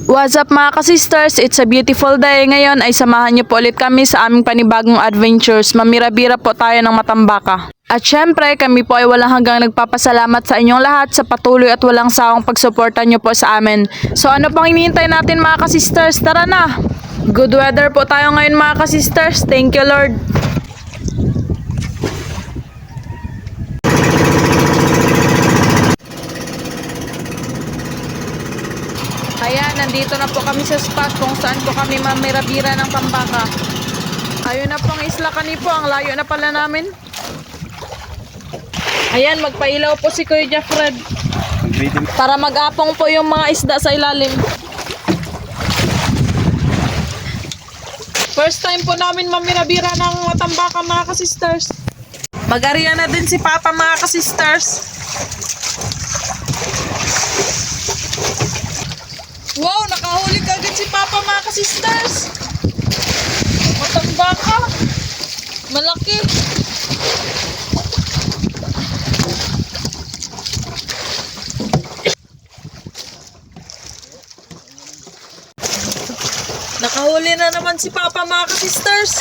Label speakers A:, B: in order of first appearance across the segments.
A: What's up mga ka-sisters? It's a beautiful day. Ngayon ay samahan niyo po ulit kami sa aming panibagong adventures. Mamira-bira po tayo ng Matambaka. At syempre, kami po ay walang hanggang nagpapasalamat sa inyong lahat sa patuloy at walang sawang pagsuporta niyo po sa amin. So ano pang hinihintay natin mga ka-sisters? Tara na! Good weather po tayo ngayon mga ka-sisters. Thank you Lord. Ayan, nandito na po kami sa spot kung saan po kami mamira-bira ng Tambaka. Ayun na pong Isla Canipo, ang layo na pala namin. Ayan, magpailaw po si Kuya Jeffred para mag-apong po yung mga isda sa ilalim. First time po namin mamira-bira ng Tambaka mga ka-sisters. Mag-ariya na din si Papa mga ka-sisters. Wow, nakahuli kagad si Papa mga ka-sisters. Matambaka. Malaki. Nakahuli na naman si Papa mga ka-sisters.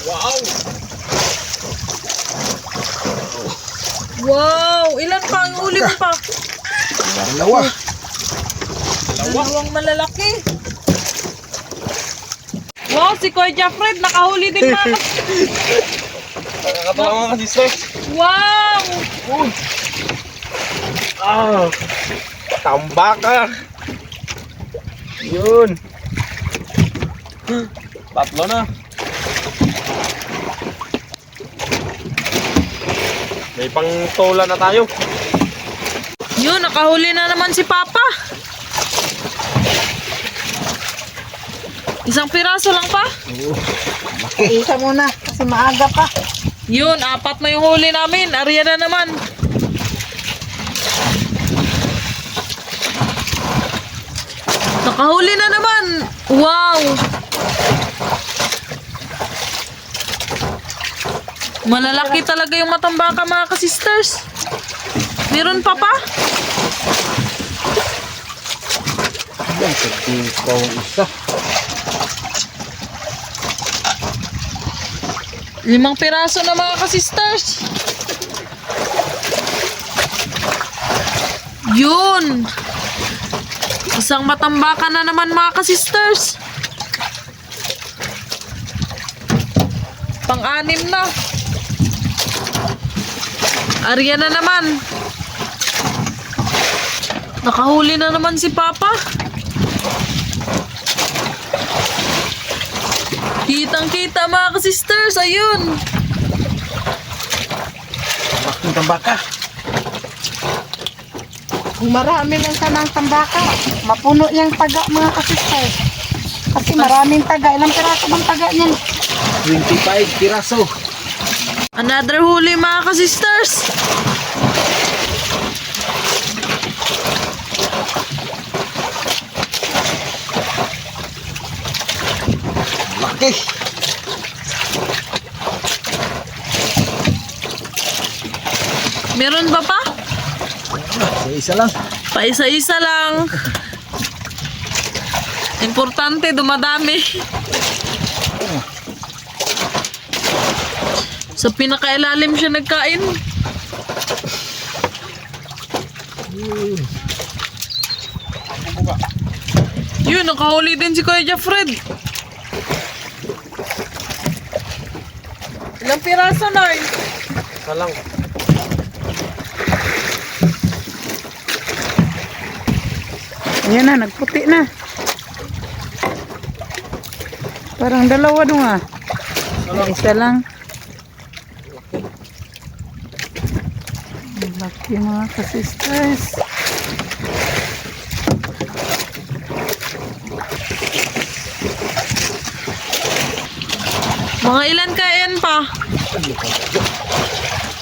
A: Wow. Wow, ilan pa ang huli mo pa? Dalawang malalaki. Wow, si Kuya Jeffred nakahuli din mga
B: Nakakatawa mga ka-sisters.
A: Wow!
B: Tambaka. Yun. Tatlo na. May pangtola na tayo.
A: Yun, nakahuli na naman si Papa. Isang piraso lang pa?
C: Isa muna kasi maaga pa.
A: Yun, 4 na yung huli namin. Ariya na naman. Nakahuli na naman. Wow! Malalaki talaga yung Matambaka mga ka-sisters. Meron pa pa?
C: Yan, ikaw isa.
A: 5 piraso na mga ka-sisters. Yun! Isang Matambaka na naman mga ka-sisters. Pang-anim na. Arya na naman. Nakahuli na naman si Papa. Kitang-kita mga ka-sisters. Ayun.
C: Bakit tambaka? Kung marami lang ka ng tambaka, mapuno yung taga mga kasistay. Kasi maraming taga. Ilang piraso bang taga niyan? 25 piraso.
A: Another huli mga ka-sisters.
C: Laki.
A: Meron ba pa?
C: Isa lang.
A: Paisa-isa lang. Importante, dumadami. Sa pinakailalim siya nagkain. Yun, nakahuli din si Kuya Jeffred. Ilang piraso na eh?
B: Isa lang.
C: Ayan na, nagputi na. Parang dalawa dong ah. Isa lang. Ang laki mga kasisters.
A: Mga ilan kayan pa?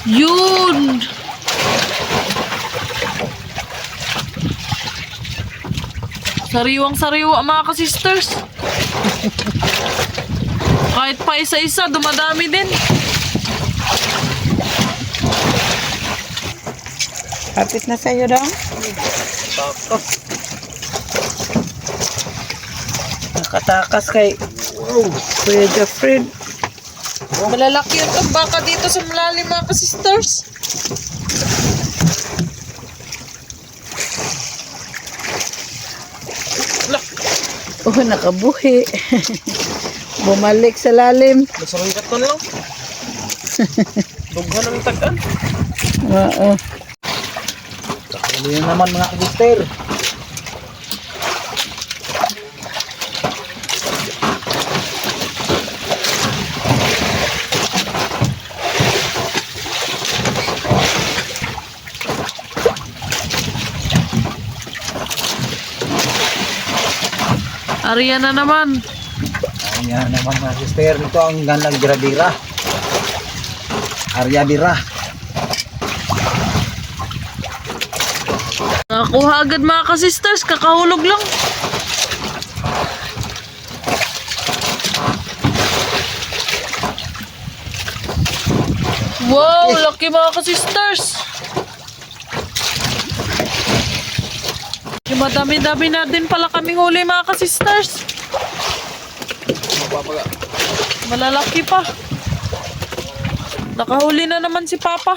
A: Yun! Sariwang-sariwa mga ka-sisters. Kahit pa isa-isa, dumadami din.
C: Kapit na sa'yo daw.
B: Takas.
C: Nakatakas kay Kuya Jeffrey.
A: Malalaki yung tambaka dito sa malalim mga ka-sisters.
C: Oh, nakabuhi. Bumalik sa lalim.
B: Nasarangkat ko na lang. Dughan ang tagan.
C: Oo.
D: Huli na naman mga kagister.
A: Ariyan na naman.
D: Ayan naman mga kagister. Ito ang ganang bira-bira. Arya bira.
A: Nakakuha agad mga ka-sisters. Kakahulog lang. Wow, laki mga ka-sisters. Madami-dami na din pala kaming huli mga ka-sisters. Malalaki pa. Nakahuli na naman si Papa.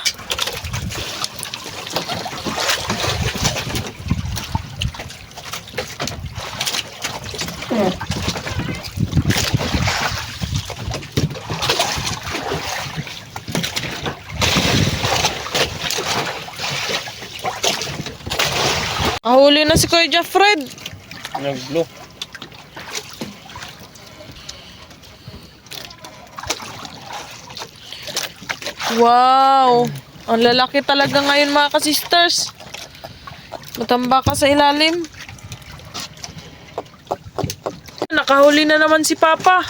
A: Nakahuli na si Kuya Jeffrey.
B: Nag-blue.
A: Wow! Ang lalaki talaga ngayon mga ka-sisters. Matamba ka sa ilalim. Nakahuli na naman si Papa.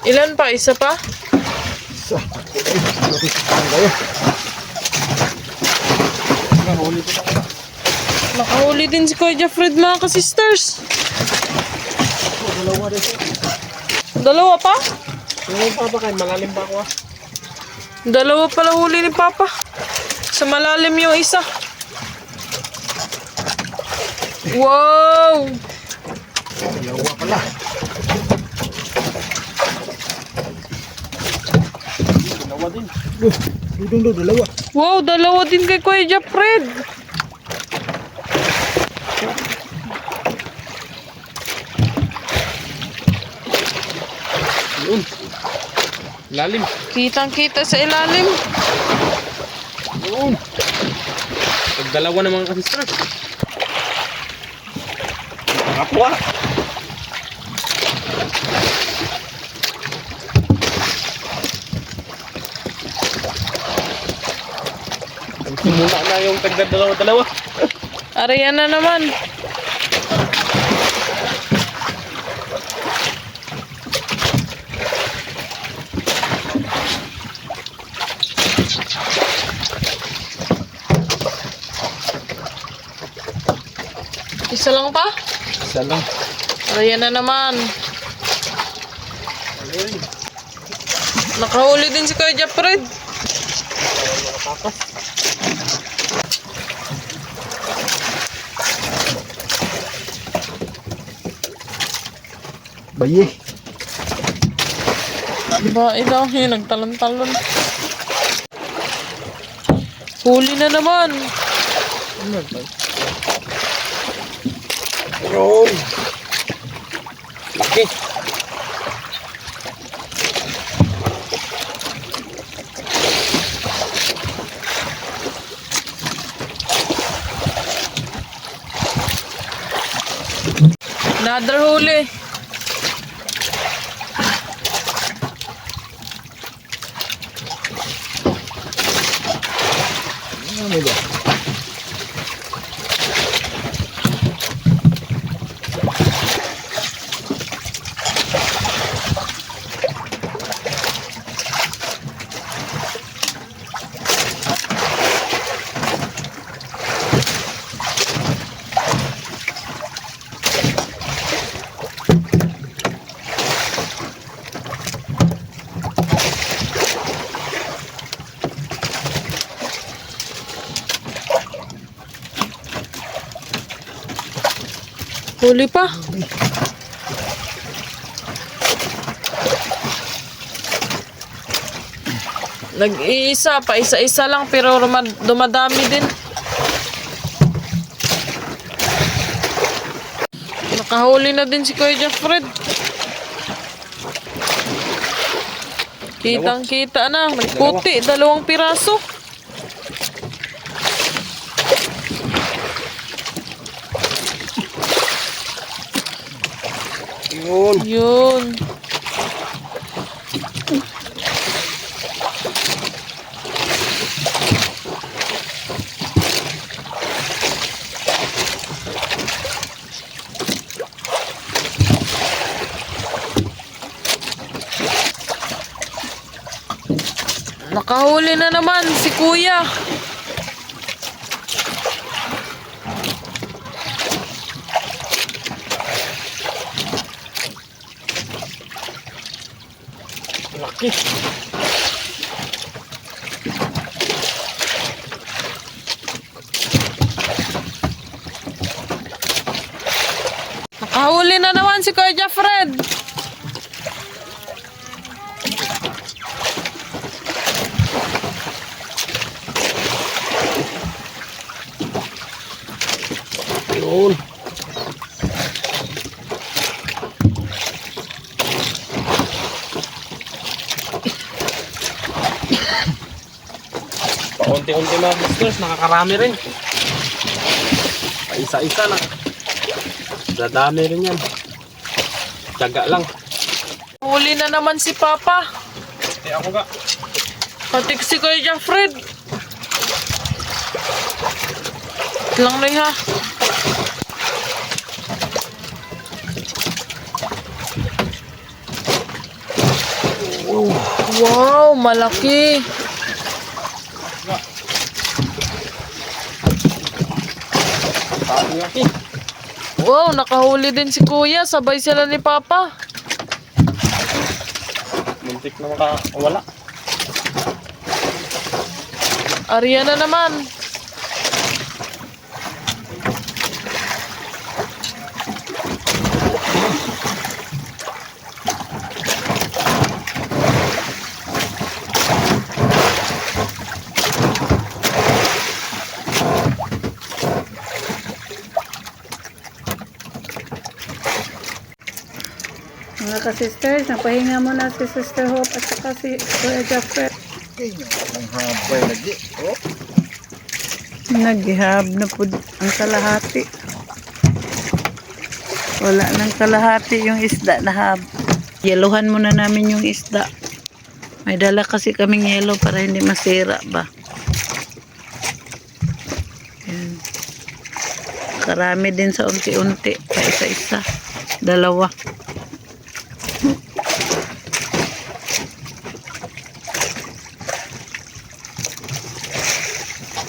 A: Ilan pa? Isa pa? Nakahuli din si Kuya Jeffrey mga ka-sisters. Dalawa pa?
B: Yung papa kayo, malalim ba ako ah?
A: Dalawa pala huli ni Papa. Sa malalim yung isa. Wow!
D: Dalawa pala.
B: Dalawa din.
D: Dudong do, dalawa.
A: Wow, dalawa din kay Kuya Jeffrey.
B: Yun. Lalim.
A: Kitang-kita sa ilalim.
B: Yun. Pagdalawa ng mga ka-sisters. Kapwa. Mula na yung tagdadalawa-dalawa.
A: Ariyan na naman. Isa lang pa?
D: Isa lang.
A: Ariyan na naman. Nakahuli din si Kuya Jeffrey.
D: Bayi.
A: Diba, ito yun, nagtalon-talon. Huli na naman.
B: Yun. Laki.
A: Another huli.
D: Ano ba?
A: Huli pa. Nag-iisa, pa isa-isa lang pero dumadami din. Nakahuli na din si Kuya Jeffred. Kitang-kita na. Nagputi, 2 piraso.
B: Yun.
A: Yun. Nakahuli na naman si Kuya.
B: Laki.
A: Nakahuli na naman si Kuya Jeffred.
B: Yun. Paunti-unti mga sisters, nakakarami rin. Paisa-isa lang. Dadami rin yan. Tiyaga lang.
A: Huli na naman si Papa.
B: Ako ga.
A: Patik si Kuya Jeffred. Lang na ha. Wow, malaki.
B: Laki.
A: Wow, nakahuli din si Kuya. Sabay sila ni Papa.
B: Muntik na makawala.
A: Arya na naman.
C: Mga ka-sisters, napahinga muna si Sister Hope at saka si Kuya Jeffred.
D: Ang habay lagi. Oh.
C: Naghihab na po ang kalahati. Wala nang kalahati yung isda na hab. Yeluhan muna namin yung isda. May dala kasi kaming yelo para hindi masira ba. Yan. Karami din sa unti-unti. Pa isa-isa. 2.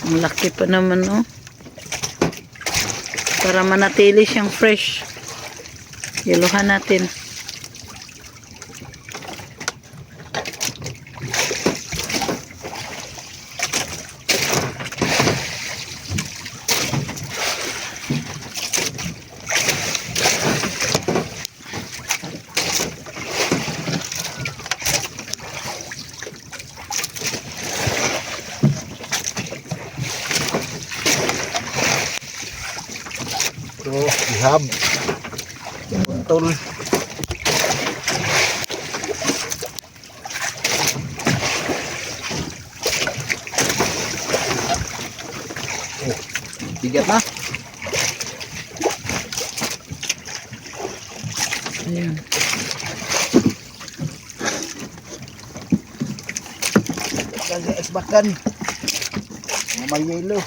C: Ang laki pa naman, oh. Para manatili siyang fresh. Yeluhan natin.
D: Ito, ihab. Buntol. Oh, bigat na.
C: Ayan.
D: Kasi isbakan. May yelo.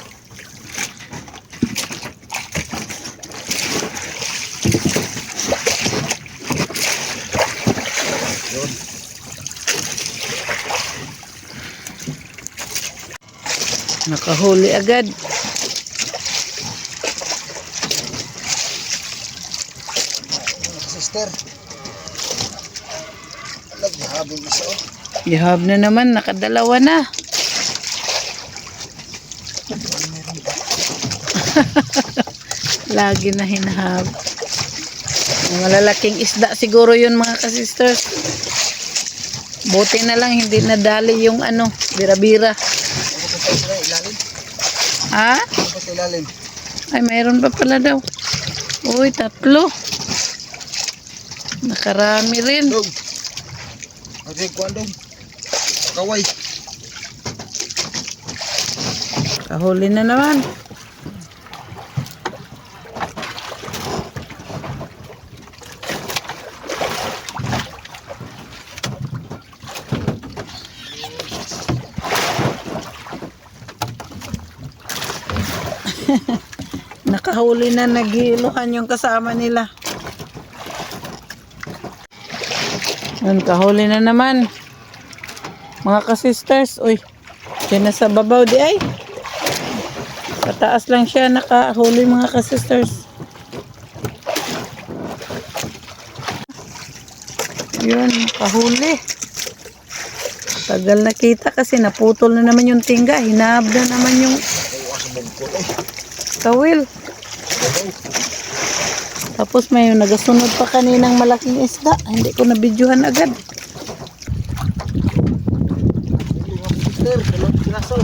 C: Nakahuli agad.
D: Sister. Alag, ihabing isa oh.
C: Ihab na naman, nakadalawa na. Lagi na hinahab. Malalaking isda siguro yun mga ka-sisters. Buti na lang hindi nadali yung ano, bira-bira.
D: Ilalim.
C: Ha?
D: Ano pa sa ilalim?
C: Ay, mayroon pa pala daw. Uy, 3. Nakarami rin.
D: Dong. Okay, kuhan dong. Kaway.
C: Kahuli na naman. Nakahuli na, naghiluhan yung kasama nila. Yun, kahuli na naman. Mga ka-sisters, uy, yan na sa babaw di ay. Pataas lang siya, nakahuli mga ka-sisters. Yun, nakahuli. Tagal nakita kasi naputol na naman yung tingga. Hinahab na naman yung kawil. Tapos may nagasunod pa kaninang malaking isda. Hindi ko nabidyohan agad.
D: Sister, dalawang piraso.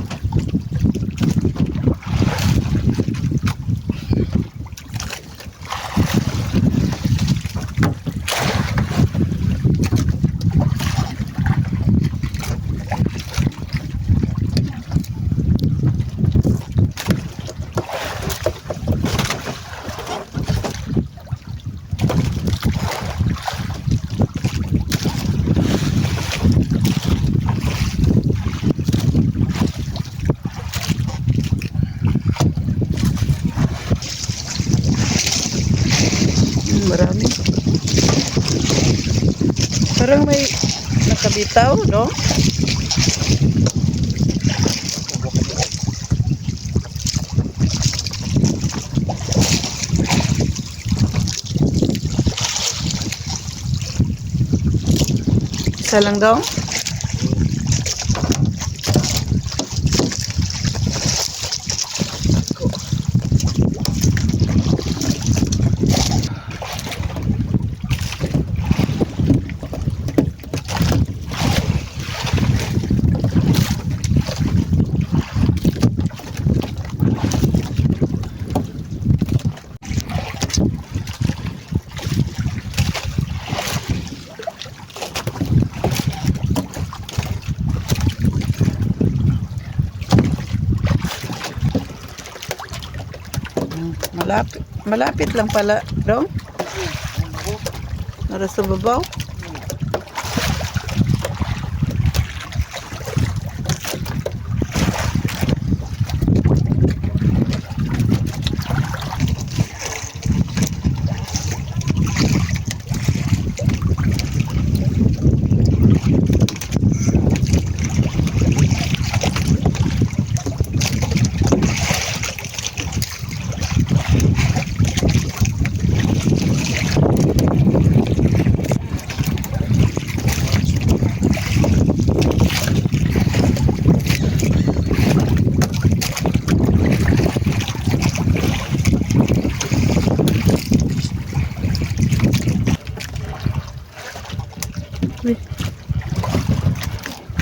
C: Marami. Parang may nakabitaw, no? Isa lang daw? Malapit lang pala, dong. Nara sa babaw.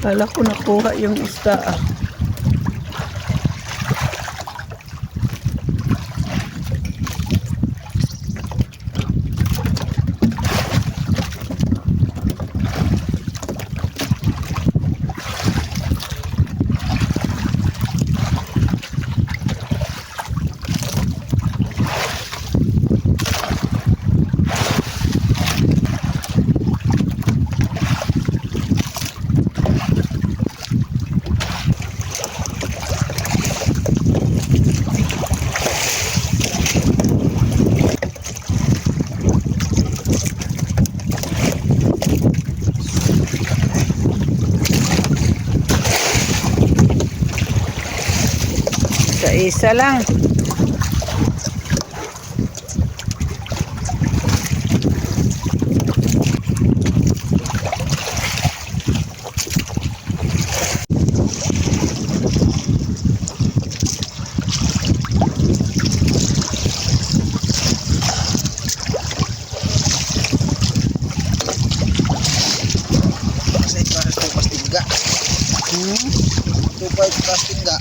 C: Kala ko nakuha yung isda ah. Isa lang.
D: 2.5 plastic nga.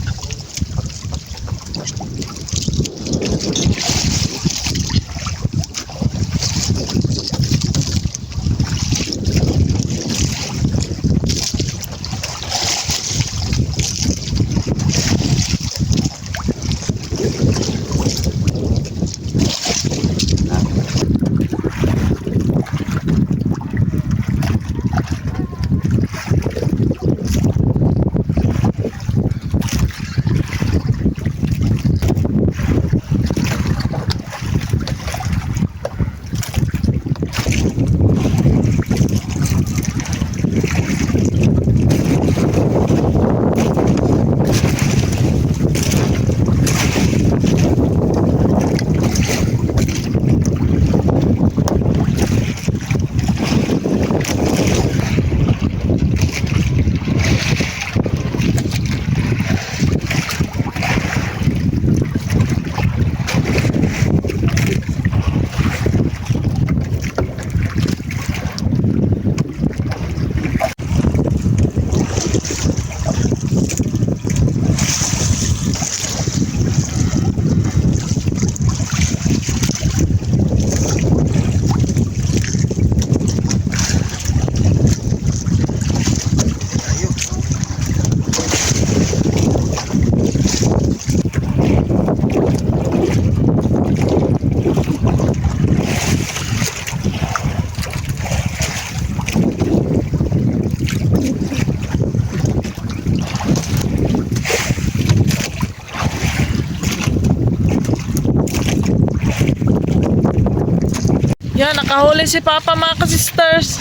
A: Yan, nakahuli si Papa mga ka-sisters.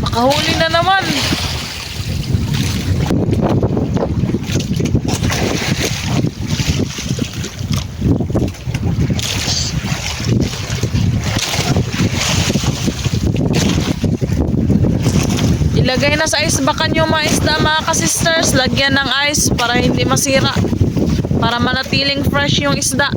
A: Nakahuli na naman. Ilagay na sa ice bakan yung mga isda mga ka-sisters. Lagyan ng ice para hindi masira. Para manatiling fresh yung isda.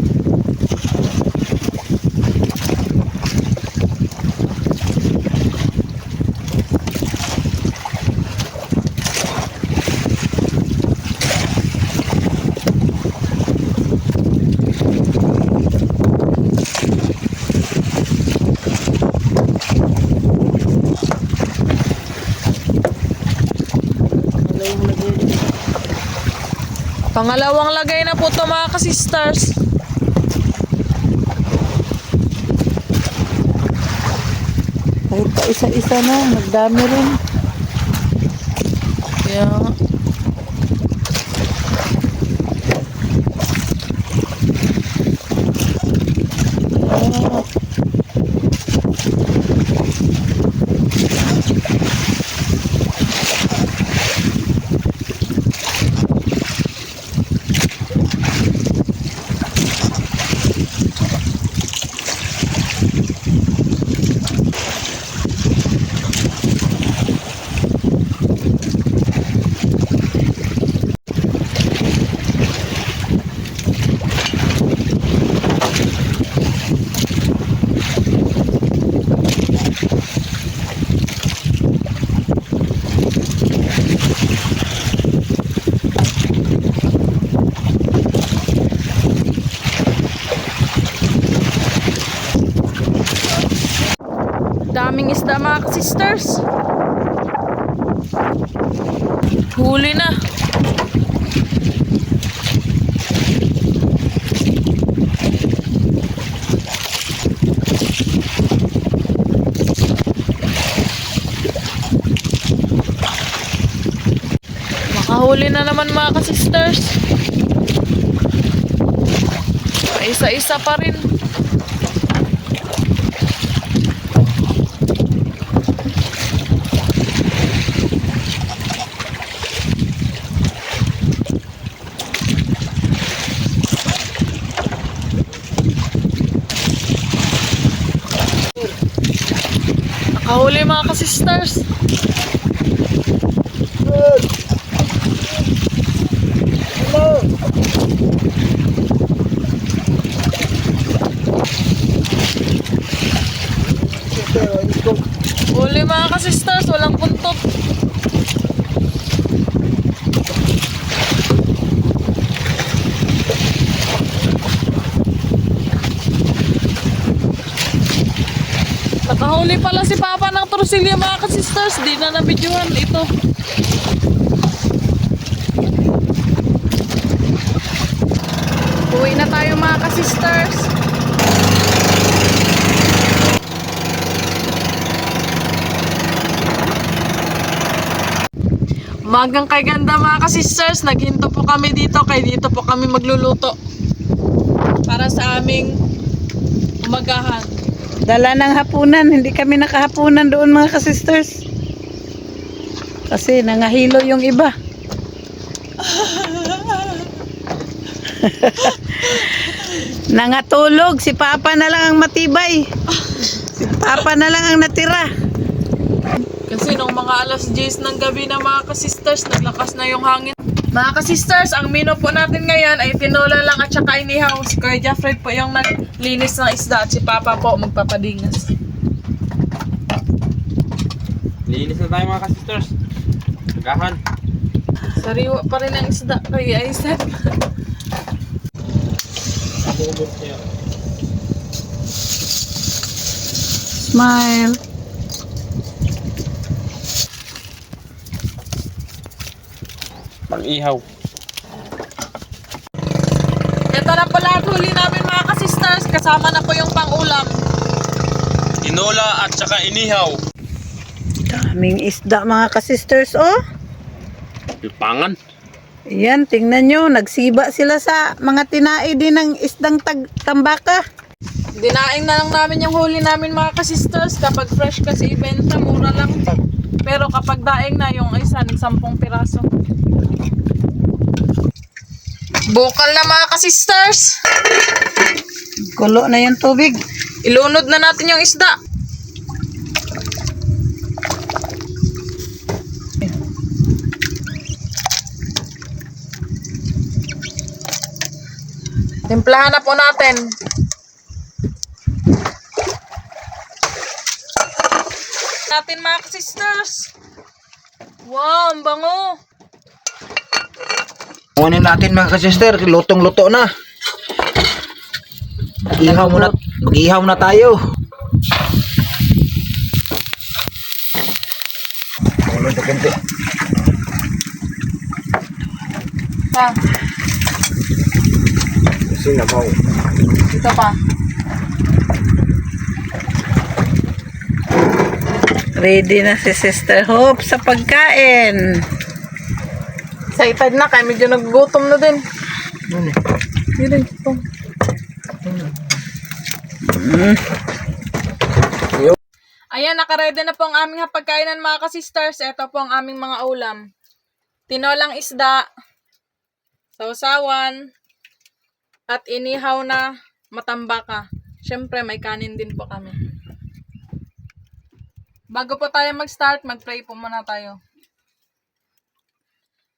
A: Pangalawang lagay na po ito mga ka-sisters.
C: Kahit pa isa-isa na, nagdami rin.
A: Kaya
C: Ah,
A: daming isda mga ka-sisters. Huli na. Makahuli na naman mga ka-sisters. Isa-isa pa rin. Nakahuli mga ka-sisters. mga ka-sisters, walang puntot. Nakahuli pala si Papa ng torsilya mga ka-sisters. Di na nabidyohan ito. Uwi na tayo mga ka-sisters. Magang kay ganda mga ka-sisters. Naghinto po kami dito. Kaya dito po kami magluluto. Para sa aming umagahan.
C: Dala ng hapunan. Hindi kami nakahapunan doon mga ka-sisters. Kasi nangahilo yung iba. Nangatulog. Si Papa na lang ang matibay. Si Papa na lang ang natira.
A: Kasi nung mga alas 10 ng gabi na mga ka-sisters, naglakas na yung hangin. Mga ka-sisters, ang menu po natin ngayon ay tinola lang at saka inihaw. Si Kuya Jeffrey po yung naglinis ng isda at si Papa po magpapadingas.
B: Linis na tayo mga ka-sisters. Agahan.
A: Sariwa pa rin ang isda kaya Aisat.
B: Bubot niya.
C: Smile.
B: Pag-ihaw.
A: Ito na po lahat huli namin mga ka-sisters. Kasama na po yung pang-ulam.
B: Tinola at saka inihaw.
C: Daming isda mga ka-sisters, oh.
B: Pipangan.
C: Yan, tingnan nyo. Nagsiba sila sa mga tinai din ng isdang tambaka.
A: Dinaing na lang namin yung huli namin mga ka-sisters. Kapag fresh kasi ibenta, mura lang. Pero kapag daing na yung isa, 10 piraso. Bukal na mga ka-sisters.
C: Kulo na yung tubig.
A: Ilunod na natin yung isda. Timplahan na po natin. Natin mga ka-sisters. Wow, ang bango.
D: Kunin natin mga ka-sister, lutong-luto na. Mag-ihaw na tayo. Kulo na kunti.
A: Pa,
D: Sinabaw.
A: dito pa.
C: Ready na si Sister Hope sa pagkain.
A: Excited na kaya medyo nagugutom na din. Yun din. Ito. Ayan, nakaredy na po ang aming hapagkainan mga ka-sisters. Ito po ang aming mga ulam. Tinolang isda, sausawan, at inihaw na matambaka. Siyempre, may kanin din po kami. Bago po tayo mag-start, mag-pray po muna tayo.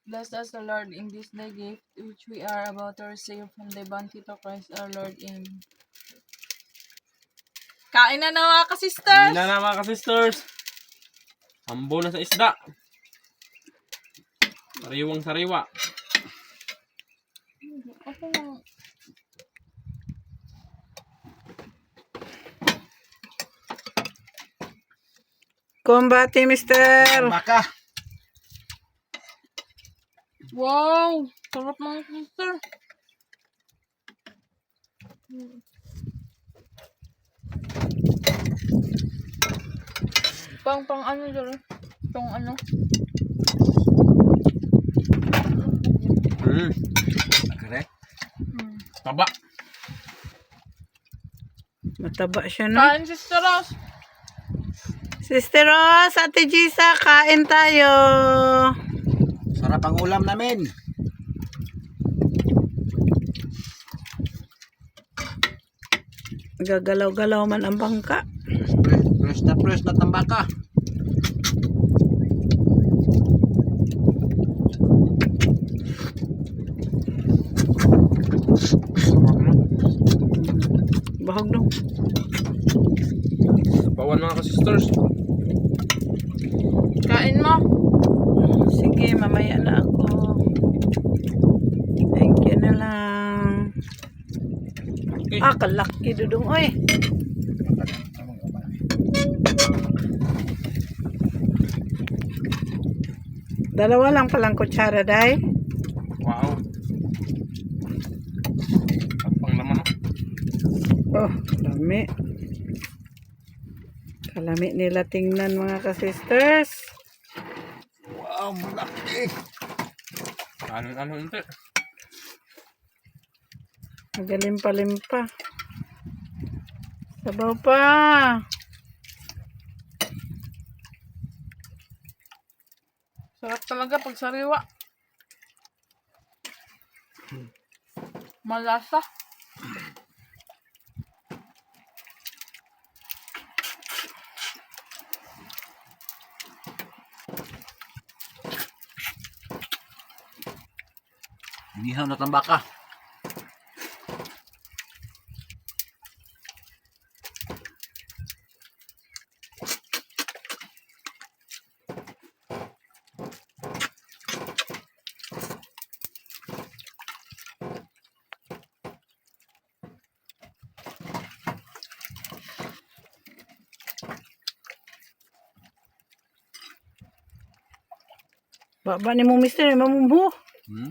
A: Bless us, the Lord, in this day gift, which we are about to receive from the bounty of Christ our Lord. Amen. Kain na mga ka-sisters!
B: Hindi na mga ka-sisters. Hambo na sa isda. Sariwang sariwa.
A: Okay lang.
C: Kumbati, Mister.
D: Baka.
A: Wow! Sarap mga sister. Pang ano dyan? Pang ano?
D: Correct.
B: Taba.
C: Mataba siya, no?
A: Kain sister Rose.
C: Sister Rose, Ate Gisa, kain tayo.
D: Sarap ang ulam namin.
C: Gagalaw-galaw man ang bangka.
D: Fresh na tambaka.
C: Bahog dong.
B: Bawan mga ka-sisters.
A: Kain mo.
C: Sige, mamaya na ako. Thank you na lang. Ah, kalaki dudong. Oy. Dalawa lang palang kutsara, day.
B: Wow. Tapang naman oh.
C: Oh, dami. Kalami nila tingnan mga ka-sisters.
D: Wow, malaki.
B: Ano ito?
C: Magalimpa-limpa. Sabaw pa.
A: Sarap talaga pag sariwa. Malasa.
D: Inihaw na tambaka.
C: Baba ni mo, mister. Mamumho.
D: Hmm?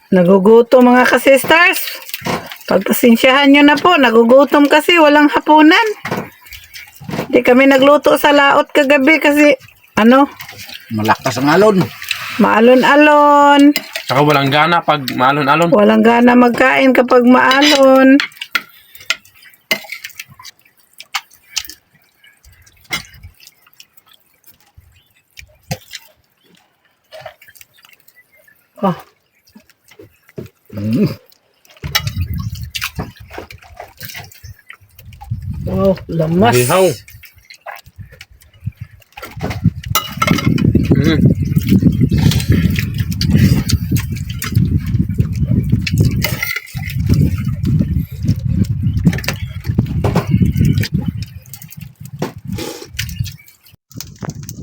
C: Nagugutom mga ka-sisters. Pagpasensyahan nyo na po. Nagugutom kasi walang hapunan. Hindi kami nagluto sa laot kagabi kasi
D: Malakas ang alon.
C: maalon-alon.
B: Saka walang gana pag maalon-alon.
C: Walang gana magkain kapag maalon. Oh. Wow, lamas.
B: Ihaw. Mm.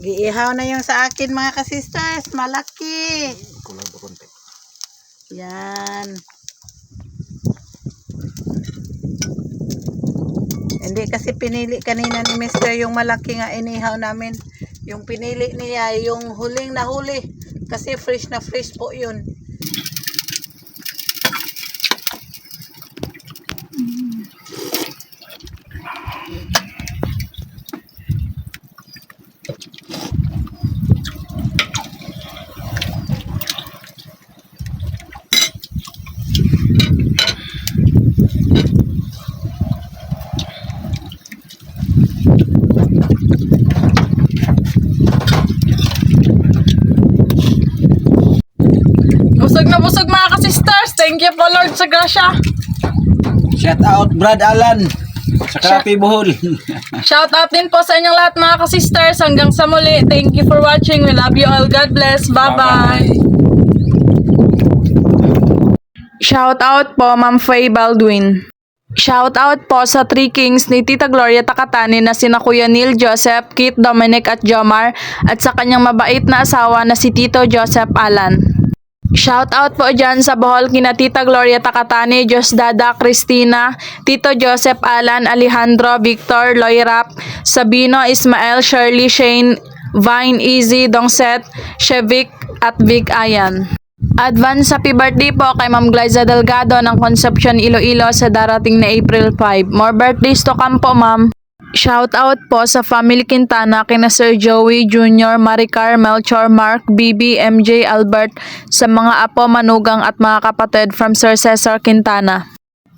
C: Giihaw na yung sa akin mga ka-sisters. Malaki.
D: Kulang pa konti.
C: Yan. Hindi kasi pinili kanina ni Mr. yung malaki nga inihaw namin. Yung pinili niya yung huling na huli. Kasi fresh na fresh po yun.
A: Busog mga ka-sisters. Thank you po Lord sa grasya.
D: Shout out Brad Alan sa Karapi Bohol.
A: Shout out din po sa inyong lahat mga ka-sisters. Hanggang sa muli. Thank you for watching. We love you all. God bless. Bye-bye. Shout out po Ma'am Faye Baldwin. Shout out po sa Three Kings ni Tita Gloria Takatani na sina Kuya Neil Joseph, Kit Dominic at Jomar at sa kanyang mabait na asawa na si Tito Joseph Alan. Shout out po dyan sa Bohol kina Tita Gloria Takatani, Diosdada, Cristina, Tito Joseph Alan, Alejandro, Victor, Loyrap, Sabino, Ismael, Shirley, Shane, Vine, Easy, Dongset, Shevic at Vic Ayan. Advance happy birthday po kay Ma'am Glyza Delgado ng Concepcion, Iloilo sa darating na April 5. More birthdays to come po, Ma'am. Shout out po sa family Quintana kina Sir Joey Jr., Maricar, Melchor, Mark, BB, MJ, Albert, sa mga apo, manugang at mga kapatid from Sir Cesar Quintana.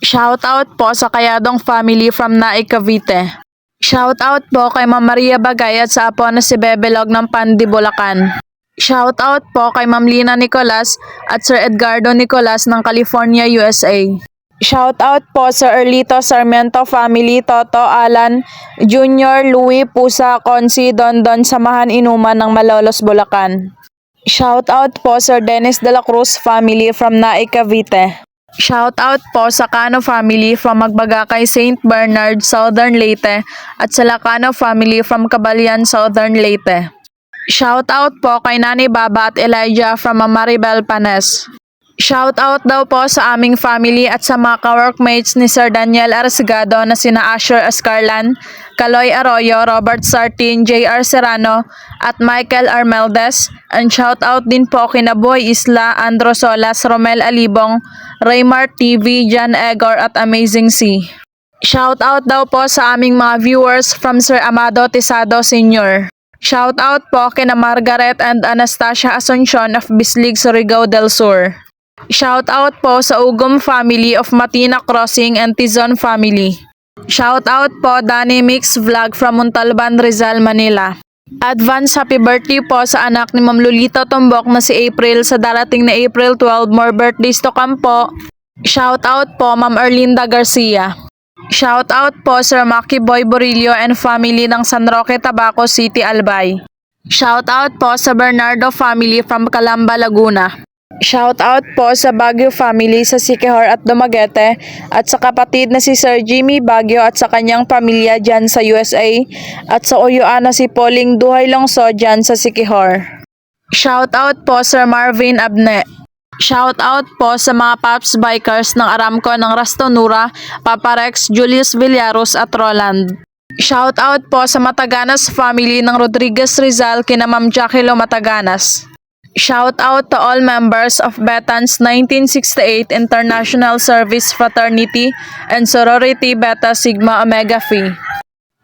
A: Shout out po sa Kayadong family from Naik, Cavite. Shout out po kay Ma'am Maria Bagay at sa apo na si Bebelog ng Pandi, Bulacan. Shout out po kay Ma'am Lina Nicolas at Sir Edgardo Nicolas ng California, USA. Shout out po sa Erlito Sarmiento family, Toto, Alan, Junior, Louie, Pusa, Consi, Dondon, Samahan Inuman ng Malolos, Bulacan. Shout out po Sir Dennis de la Cruz family from Naik, Cavite. Shout out po sa Cano family from Magbagakay, St. Bernard, Southern Leyte at sa Lacano family from Cabalyan, Southern Leyte. Shout out po kay Nani Baba at Elijah from Maribel, Panes. Shout out daw po sa aming family at sa mga ka-workmates ni Sir Daniel Arcegado na sina Asher Ascarlan, Kaloy Arroyo, Robert Sartin, J.R. Serrano at Michael Armeldes. And shout out din po kina Boy Isla, Andro Solas, Romel Alibong, Raymart TV, Jan Egor at Amazing C. Shout out daw po sa aming mga viewers from Sir Amado Tisado Sr. Shout out po kina Margaret and Anastasia Asuncion of Bislig, Surigao del Sur. Shout out po sa Ugom family of Matina Crossing and Tizon family. Shout out po Danny Mix Vlog from Montalban, Rizal, Manila. Advance happy birthday po sa anak ni Ma'am Lolita Tombok na si April sa darating na April 12, more birthdays to come po. Shout out po Ma'am Erlinda Garcia. Shout out po Sir Maki Boy Borillo and family ng San Roque, Tabaco City, Albay. Shout out po sa Bernardo family from Calamba, Laguna. Shout out po sa Baguio family sa Siquijor at Dumaguete at sa kapatid na si Sir Jimmy Baguio at sa kanyang pamilya dyan sa USA at sa Uyuana si Pauling Duhay Longso dyan sa Siquijor. Shout out po Sir Marvin Abne. Shout out po sa mga Paps Bikers ng Aramco ng Rastonura, Papa Rex, Julius Villaros at Roland. Shout out po sa Mataganas family ng Rodriguez Rizal kina Ma'am Jacqueline Mataganas. Shout out to all members of Betans 1968 International Service Fraternity and Sorority Beta Sigma Omega Phi.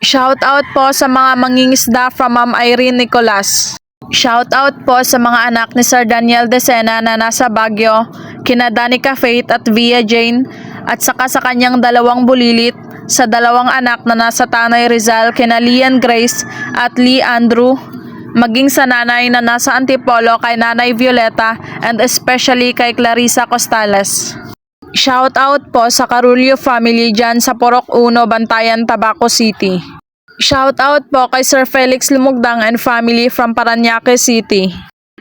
A: Shout out po sa mga mangingisda from Ma'am Irene Nicolas. Shout out po sa mga anak ni Sir Daniel Decena na nasa Baguio, kina Danica Faith at Via Jane at saka sa kanyang dalawang bulilit sa dalawang anak na nasa Tanay Rizal kina Lian Grace at Lee Andrew. Maging sa nanay na nasa Antipolo kay Nanay Violeta and especially kay Clarissa Costales. Shout out po sa Carulio family dyan sa Porok 1, Bantayan, Tabaco City. Shout out po kay Sir Felix Lumugdang and family from Parañaque City.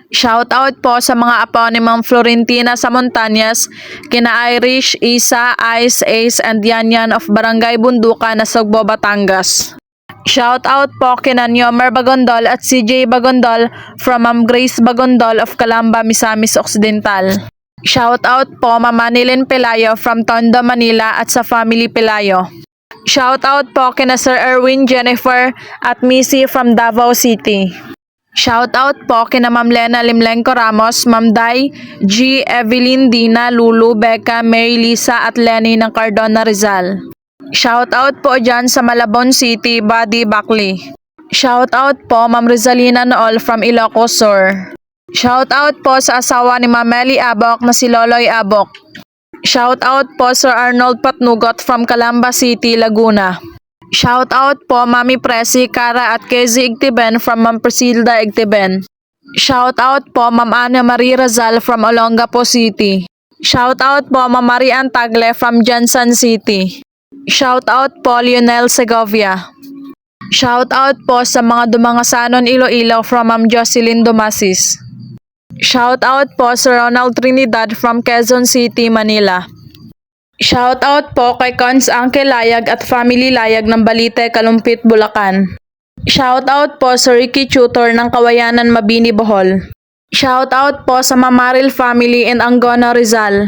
A: Shout out po sa mga apo ni Ma'am Florentina sa Montañas, kina Irish, Isa, Ice, Ace and Yanyan of Barangay Bunduka na Sugbo, Batangas. Shout out po kina Nyomer Bagondol at CJ Bagondol from Ma'am Grace Bagondol of Calamba, Misamis Occidental. Shout out po Ma'am Manilin Pelayo from Tondo, Manila at sa family Pelayo. Shout out po kina Sir Erwin Jennifer at Missy from Davao City. Shout out po kina Ma'am Lena Limlenco Ramos, Ma'am Dai, G, Evelyn, Dina, Lulu, Becca, Mary Lisa at Lenny ng Cardona, Rizal. Shout out po dyan sa Malabon City, Buddy Buckley. Shout out po Ma'am Rizalina Nool from Ilocos Sur. Shout out po sa asawa ni Ma'am Meli Abok na si Loloy Abok. Shout out po Sir Arnold Patnugot from Calamba City, Laguna. Shout out po Mami Presi, Cara at Kezi Igtiben from Ma'am Presilda Igtiben. Shout out po Ma'am Ana Marie Razal from Olongapo City. Shout out po Ma'am Marian Tagle from Jansan City. Shout out po Lionel Segovia. Shout out po sa mga Dumangasanon Iloilo from Ma'am Jocelyn Dumasis. Shout out po Sir Ronald Trinidad from Quezon City, Manila. Shout out po kay Cons Uncle Layag at Family Layag ng Balite, Kalumpit, Bulacan. Shout out po sa Ricky Tutor ng Kawayanan, Mabini, Bohol. Shout out po sa Mamaril family in Anggona, Rizal.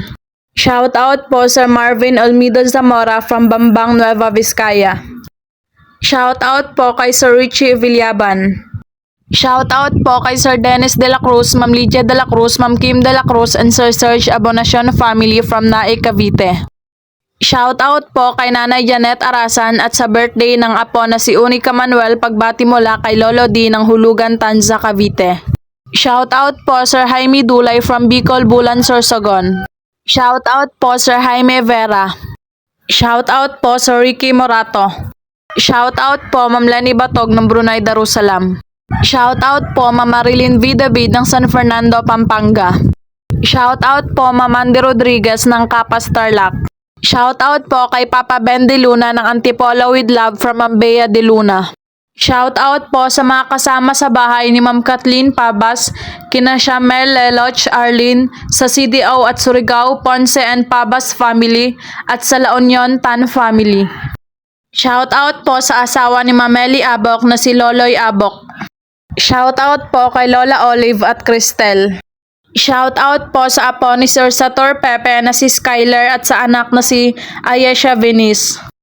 A: Shout out po Sir Marvin Olmido Zamora from Bambang, Nueva Vizcaya. Shout out po kay Sir Richie Villaban. Shout out po kay Sir Dennis de la Cruz, Ma'am Lydia de la Cruz, Ma'am Kim de la Cruz and Sir Serge Abonacion family from Naik, Cavite. Shout out po kay Nanay Janet Arasan at sa birthday ng apo na si Unica Manuel pagbati mula kay Lolo D ng Hulugan, Tanza, Cavite. Shout out po Sir Jaime Dulay from Bicol, Bulan, Sorsogon. Shout out po Sir Jaime Vera. Shout out po Sir Ricky Morato. Shout out po Ma'am Lenny Batog ng Brunei, Darussalam. Shout out po Ma'am Marilyn V. David ng San Fernando, Pampanga. Shout out po Ma'am Andy Rodriguez ng Capas, Tarlac. Shout out po kay Papa Ben de Luna ng Antipolo with Love from Ma'am Bea de Luna. Shout out po sa mga kasama sa bahay ni Ma'am Kathleen Pabas, kina Shamel, Leloch, Arlene, sa CDO at Surigao, Ponce and Pabas family, at sa La Union, Tan family. Shout out po sa asawa ni Mameli Abok na si Loloy Abok. Shout out po kay Lola Olive at Cristel. Shout out po sa apo ni Sir Sator Pepe na si Skyler at sa anak na si Ayesha Venice.